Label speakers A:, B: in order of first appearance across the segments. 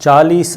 A: 40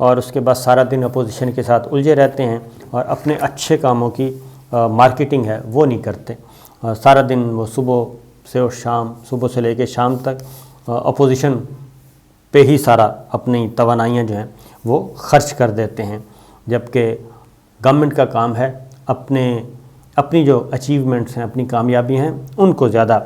A: اور اس کے بعد سارا دن اپوزیشن کے ساتھ الجھے رہتے ہیں اور اپنے اچھے کاموں کی مارکیٹنگ ہے وہ نہیں کرتے. سارا دن وہ صبح سے لے کے شام تک اپوزیشن پہ ہی سارا اپنی توانائیاں جو ہیں وہ خرچ کر دیتے ہیں، جبکہ گورنمنٹ کا کام ہے اپنی جو اچیومنٹس ہیں، اپنی کامیابی ہیں، ان کو زیادہ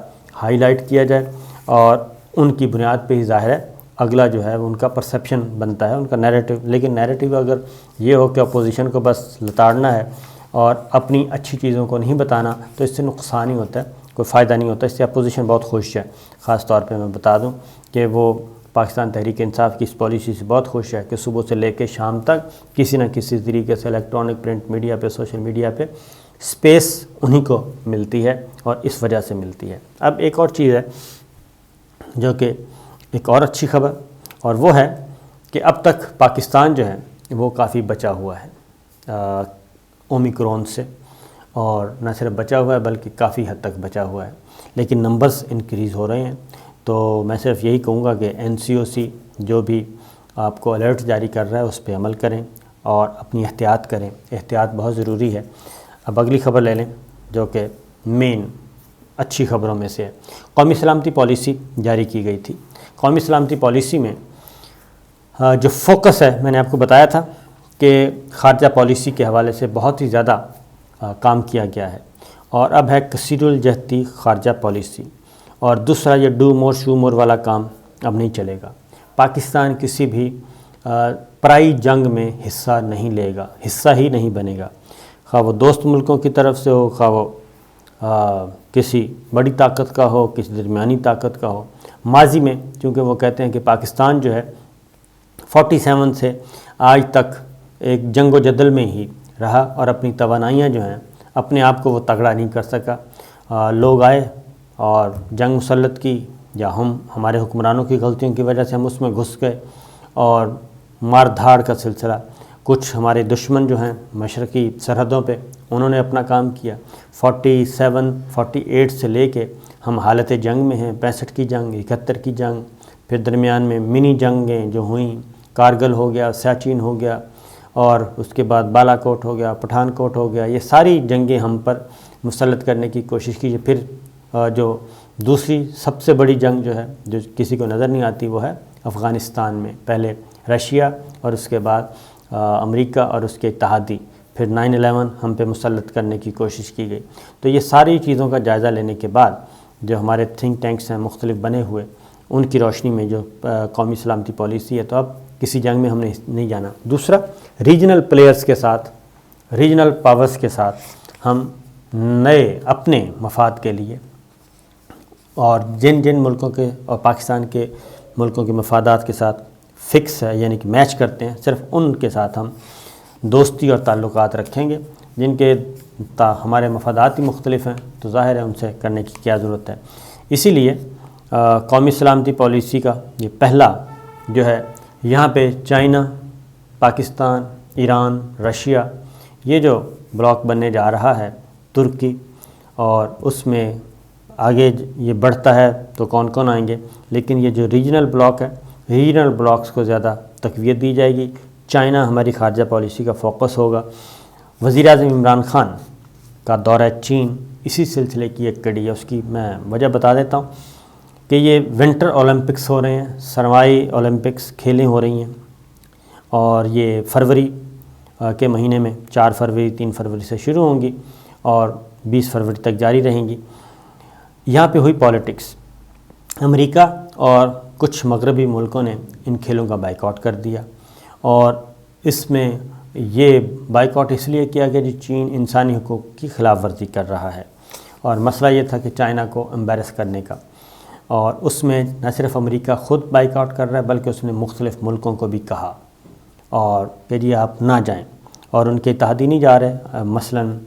A: ہائی لائٹ کیا جائے اور ان کی بنیاد پہ ہی ظاہر ہے اگلا جو ہے ان کا پرسیپشن بنتا ہے، ان کا نیریٹو. لیکن نیریٹو اگر یہ ہو کہ اپوزیشن کو بس لتاڑنا ہے اور اپنی اچھی چیزوں کو نہیں بتانا، تو اس سے نقصان ہی ہوتا ہے، کوئی فائدہ نہیں ہوتا. اس سے اپوزیشن بہت خوش ہے. خاص طور پہ میں بتا دوں کہ وہ پاکستان تحریک انصاف کی اس پالیسی سے بہت خوش ہے کہ صبح سے لے کے شام تک کسی نہ کسی طریقے سے الیکٹرانک پرنٹ میڈیا پہ، سوشل میڈیا پہ سپیس انہی کو ملتی ہے اور اس وجہ سے ملتی ہے. اب ایک اور چیز ہے جو کہ ایک اور اچھی خبر، اور وہ ہے کہ اب تک پاکستان جو ہے وہ کافی بچا ہوا ہے اومیکرون سے، اور نہ صرف بچا ہوا ہے بلکہ کافی حد تک بچا ہوا ہے، لیکن نمبرز انکریز ہو رہے ہیں. تو میں صرف یہی کہوں گا کہ NCOC جو بھی آپ کو الرٹ جاری کر رہا ہے اس پہ عمل کریں اور اپنی احتیاط کریں. احتیاط بہت ضروری ہے. اب اگلی خبر لے لیں جو کہ مین اچھی خبروں میں سے ہے. قومی سلامتی پالیسی جاری کی گئی تھی. قومی سلامتی پالیسی میں جو فوکس ہے، میں نے آپ کو بتایا تھا کہ خارجہ پالیسی کے حوالے سے بہت ہی زیادہ کام کیا گیا ہے، اور اب ہے کثیر الجہتی خارجہ پالیسی. اور دوسرا یہ ڈو مور شو مور والا کام اب نہیں چلے گا. پاکستان کسی بھی پرائی جنگ میں حصہ نہیں لے گا، حصہ ہی نہیں بنے گا، خواہ وہ دوست ملکوں کی طرف سے ہو، خواہ وہ کسی بڑی طاقت کا ہو، کسی درمیانی طاقت کا ہو. ماضی میں چونکہ وہ کہتے ہیں کہ پاکستان جو ہے 47 سے آج تک ایک جنگ و جدل میں ہی رہا اور اپنی توانائیاں جو ہیں اپنے آپ کو وہ تگڑا نہیں کر سکا. لوگ آئے اور جنگ مسلط کی، یا ہمارے حکمرانوں کی غلطیوں کی وجہ سے ہم اس میں گھس گئے اور مار دھاڑ کا سلسلہ. کچھ ہمارے دشمن جو ہیں مشرقی سرحدوں پہ، انہوں نے اپنا کام کیا. 48 سے لے کے ہم حالت جنگ میں ہیں. 65 کی جنگ، 71 کی جنگ، پھر درمیان میں منی جنگیں جو ہوئیں، کارگل ہو گیا، سیاچین ہو گیا، اور اس کے بعد بالا کوٹ ہو گیا، پٹھان کوٹ ہو گیا. یہ ساری جنگیں ہم پر مسلط کرنے کی کوشش کی. پھر جو دوسری سب سے بڑی جنگ جو ہے، جو کسی کو نظر نہیں آتی، وہ ہے افغانستان میں. پہلے رشیا اور اس کے بعد امریکہ اور اس کے اتحادی، پھر 9/11 ہم پہ مسلط کرنے کی کوشش کی گئی. تو یہ ساری چیزوں کا جائزہ لینے کے بعد جو ہمارے تھنک ٹینکس ہیں مختلف بنے ہوئے، ان کی روشنی میں جو قومی سلامتی پالیسی ہے، تو اب کسی جنگ میں ہم نے نہیں جانا. دوسرا، ریجنل پلیئرز کے ساتھ، ریجنل پاورز کے ساتھ ہم نئے اپنے مفاد کے لیے، اور جن ملکوں کے اور پاکستان کے ملکوں کے مفادات کے ساتھ فکس ہے، یعنی کہ میچ کرتے ہیں، صرف ان کے ساتھ ہم دوستی اور تعلقات رکھیں گے. جن کے ہمارے مفادات ہی مختلف ہیں تو ظاہر ہے ان سے کرنے کی کیا ضرورت ہے. اسی لیے قومی سلامتی پالیسی کا یہ پہلا جو ہے، یہاں پہ چائنا، پاکستان، ایران، رشیا، یہ جو بلاک بننے جا رہا ہے، ترکی، اور اس میں آگے یہ بڑھتا ہے تو کون کون آئیں گے. لیکن یہ جو ریجنل بلاک ہے، ریجنل بلاکس کو زیادہ تقویت دی جائے گی. چائنا ہماری خارجہ پالیسی کا فوکس ہوگا. وزیر اعظم عمران خان کا دورہ چین اسی سلسلے کی ایک کڑی ہے. اس کی میں وجہ بتا دیتا ہوں کہ یہ ونٹر اولمپکس ہو رہے ہیں، سرمائی اولمپکس کھیلیں ہو رہی ہیں، اور یہ فروری کے مہینے میں 4 فروری 3 فروری سے شروع ہوں گی اور 20 فروری تک جاری رہیں گی. یہاں پہ ہوئی پالیٹکس. امریکہ اور کچھ مغربی ملکوں نے ان کھیلوں کا بائیکاٹ کر دیا، اور اس میں یہ بائیکاٹ اس لیے کیا کہ چین انسانی حقوق کی خلاف ورزی کر رہا ہے، اور مسئلہ یہ تھا کہ چائنا کو امبیرس کرنے کا. اور اس میں نہ صرف امریکہ خود بائیکاٹ کر رہا ہے بلکہ اس نے مختلف ملکوں کو بھی کہا اور کہ جی آپ نہ جائیں، اور ان کے اتحادی نہیں جا رہے. مثلاً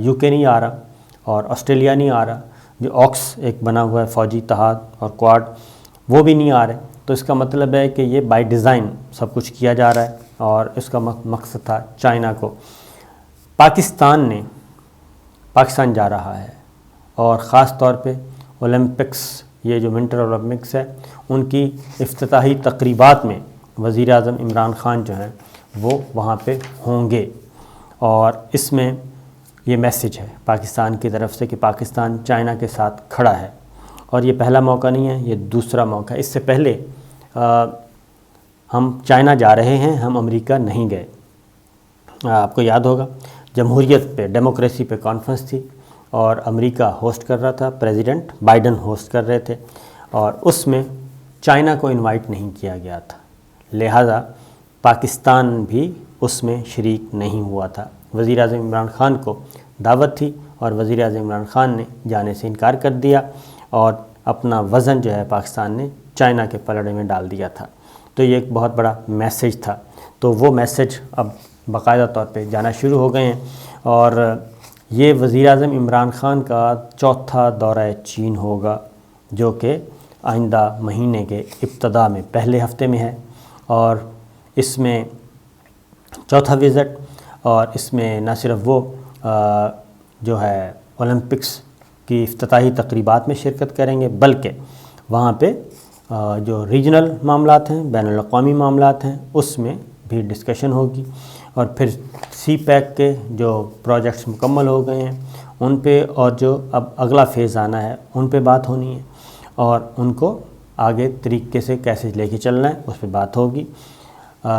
A: UK نہیں آ رہا اور آسٹریلیا نہیں آ رہا، جو آکس ایک بنا ہوا ہے فوجی اتحاد اور کوارڈ، وہ بھی نہیں آ رہے. تو اس کا مطلب ہے کہ یہ بائی ڈیزائن سب کچھ کیا جا رہا ہے، اور اس کا مقصد تھا چائنا کو. پاکستان جا رہا ہے، اور خاص طور پہ اولمپکس، یہ جو ونٹر اولمپکس ہے، ان کی افتتاحی تقریبات میں وزیر اعظم عمران خان جو ہیں وہ وہاں پہ ہوں گے، اور اس میں یہ میسیج ہے پاکستان کی طرف سے کہ پاکستان چائنا کے ساتھ کھڑا ہے، اور یہ پہلا موقع نہیں ہے، یہ دوسرا موقع ہے۔ اس سے پہلے ہم چائنا جا رہے ہیں، ہم امریکہ نہیں گئے۔ آپ کو یاد ہوگا جمہوریت پہ، ڈیموکریسی پہ کانفرنس تھی اور امریکہ ہوسٹ کر رہا تھا، پریزیڈنٹ بائیڈن ہوسٹ کر رہے تھے، اور اس میں چائنا کو انوائٹ نہیں کیا گیا تھا، لہٰذا پاکستان بھی اس میں شریک نہیں ہوا تھا۔ وزیر اعظم عمران خان کو دعوت تھی اور وزیر اعظم عمران خان نے جانے سے انکار کر دیا، اور اپنا وزن جو ہے پاکستان نے چائنا کے پلڑے میں ڈال دیا تھا۔ تو یہ ایک بہت بڑا میسیج تھا، تو وہ میسیج اب باقاعدہ طور پہ جانا شروع ہو گئے ہیں، اور یہ وزیر اعظم عمران خان کا چوتھا دورہ چین ہوگا، جو کہ آئندہ مہینے کے ابتدا میں پہلے ہفتے میں ہے، اور اس میں چوتھا وزٹ، اور اس میں نہ صرف وہ جو ہے اولمپکس کی افتتاحی تقریبات میں شرکت کریں گے، بلکہ وہاں پہ جو ریجنل معاملات ہیں، بین الاقوامی معاملات ہیں، اس میں بھی ڈسکشن ہوگی، اور پھر سی پیک کے جو پروجیکٹس مکمل ہو گئے ہیں ان پہ، اور جو اب اگلا فیز آنا ہے ان پہ بات ہونی ہے، اور ان کو آگے طریقے سے کیسے لے کے چلنا ہے اس پہ بات ہوگی،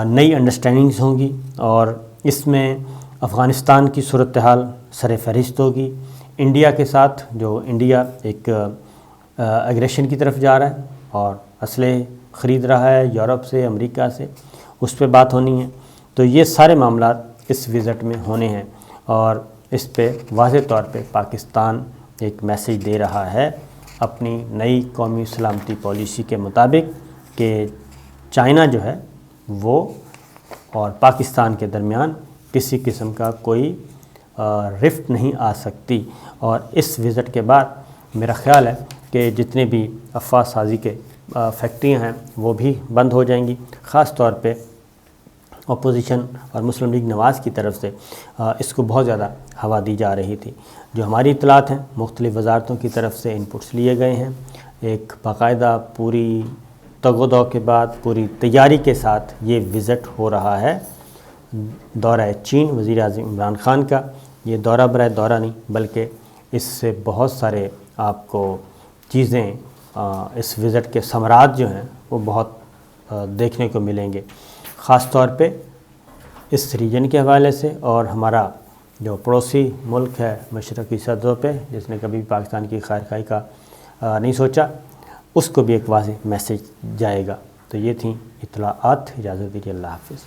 A: نئی انڈرسٹینڈنگز ہوں گی، اور اس میں افغانستان کی صورتحال سر فہرست ہوگی، انڈیا کے ساتھ جو انڈیا ایک ایگریشن کی طرف جا رہا ہے اور اسلحے خرید رہا ہے یورپ سے، امریکہ سے، اس پہ بات ہونی ہے۔ تو یہ سارے معاملات اس وزٹ میں ہونے ہیں، اور اس پہ واضح طور پہ پاکستان ایک میسیج دے رہا ہے اپنی نئی قومی سلامتی پالیسی کے مطابق کہ چائنا جو ہے وہ اور پاکستان کے درمیان کسی قسم کا کوئی رفٹ نہیں آ سکتی، اور اس وزٹ کے بعد میرا خیال ہے کہ جتنے بھی افواہ سازی کے فیکٹریاں ہیں وہ بھی بند ہو جائیں گی، خاص طور پہ اپوزیشن اور مسلم لیگ نواز کی طرف سے اس کو بہت زیادہ ہوا دی جا رہی تھی۔ جو ہماری اطلاعات ہیں مختلف وزارتوں کی طرف سے انپٹس لیے گئے ہیں، ایک باقاعدہ پوری تگ و دو کے بعد پوری تیاری کے ساتھ یہ وزٹ ہو رہا ہے دورہ چین وزیر اعظم عمران خان کا۔ یہ دورہ برائے دورہ نہیں، بلکہ اس سے بہت سارے آپ کو چیزیں اس وزٹ کے ثمرات جو ہیں وہ بہت دیکھنے کو ملیں گے، خاص طور پہ اس ریجن کے حوالے سے، اور ہمارا جو پڑوسی ملک ہے مشرقی سرحدوں پہ جس نے کبھی پاکستان کی خیر خواہی کا نہیں سوچا، اس کو بھی ایک واضح میسیج جائے گا۔ تو یہ تھیں اطلاعات، اجازت دیجیے، اللہ حافظ۔